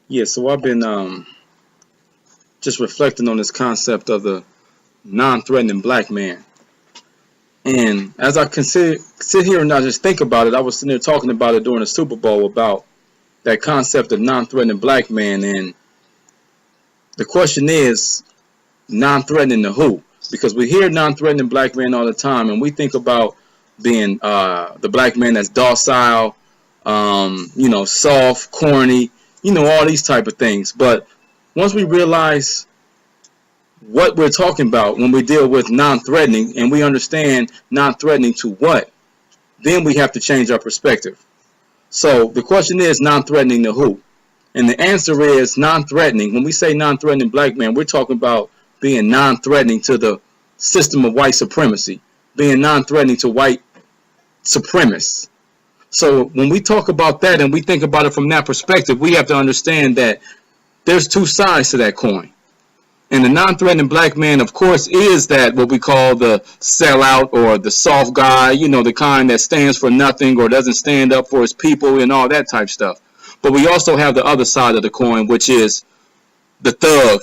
Yeah, so I've been just reflecting on this concept of the non-threatening black man. And as I sit here and I just think about it, I was sitting there talking about it during the Super Bowl about that concept of non-threatening black man. And the question is, non-threatening to who? Because we hear non-threatening black man all the time, and we think about being the black man that's docile, soft, corny, all these type of things. But once we realize what we're talking about when we deal with non-threatening, and we understand non-threatening to what, then we have to change our perspective. So the question is, non-threatening to who? And the answer is non-threatening. When we say non-threatening black man, we're talking about being non-threatening to the system of white supremacy, being non-threatening to white supremacists. So when we talk about that and we think about it from that perspective, we have to understand that there's two sides to that coin. And the non-threatening black man, of course, is that what we call the sellout or the soft guy, the kind that stands for nothing or doesn't stand up for his people and all that type stuff. But we also have the other side of the coin, which is the thug,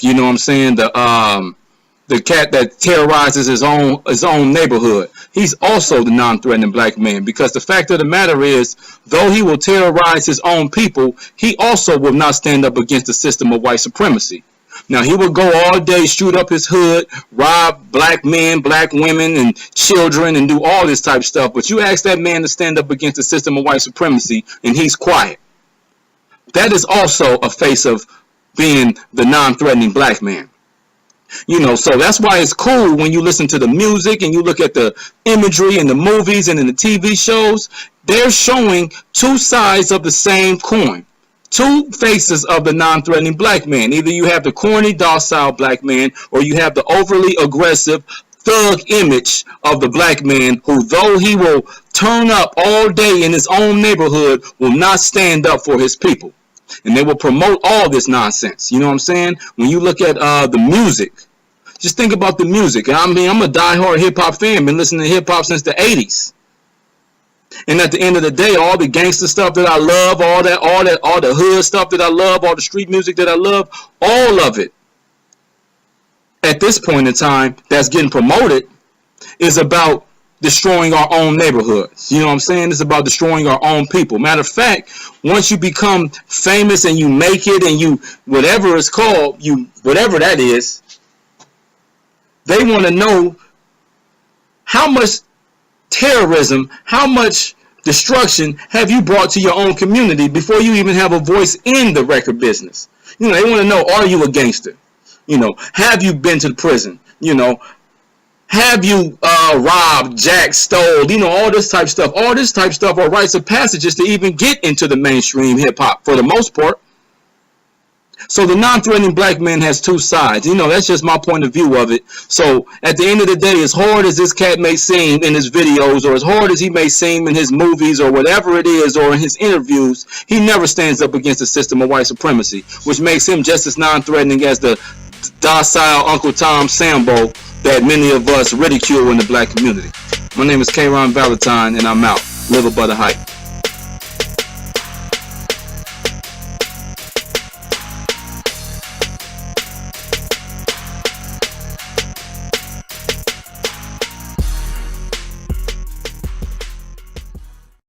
the cat that terrorizes his own neighborhood. He's also the non-threatening black man, because the fact of the matter is, though he will terrorize his own people, he also will not stand up against the system of white supremacy. Now, he will go all day, shoot up his hood, rob black men, black women, and children, and do all this type of stuff. But you ask that man to stand up against the system of white supremacy, and he's quiet. That is also a face of being the non-threatening black man. So that's why it's cool when you listen to the music and you look at the imagery in the movies and in the TV shows. They're showing two sides of the same coin. Two faces of the non-threatening black man. Either you have the corny, docile black man, or you have the overly aggressive thug image of the black man who, though he will turn up all day in his own neighborhood, will not stand up for his people. And they will promote all this nonsense. You know what I'm saying? When you look at the music, just think about the music. I'm a diehard hip-hop fan. Been listening to hip-hop since the 80s. And at the end of the day, all the gangster stuff that I love, all the hood stuff that I love, all the street music that I love, all of it, at this point in time, that's getting promoted, is about destroying our own neighborhoods. You know what I'm saying? It's about destroying our own people. Matter of fact, once you become famous and you make it and you, whatever it's called, whatever that is, they want to know how much terrorism, how much destruction have you brought to your own community before you even have a voice in the record business. They want to know, are you a gangster? Have you been to the prison? Have you robbed, jacked, stole, all this type of stuff. All this type of stuff are rites of passages to even get into the mainstream hip-hop for the most part. So the non-threatening black man has two sides. That's just my point of view of it. So at the end of the day, as hard as this cat may seem in his videos, or as hard as he may seem in his movies, or whatever it is, or in his interviews, he never stands up against the system of white supremacy, which makes him just as non-threatening as the docile Uncle Tom Sambo that many of us ridicule in the black community. My name is K-Rahn Valentine, and I'm out. Live above the hype.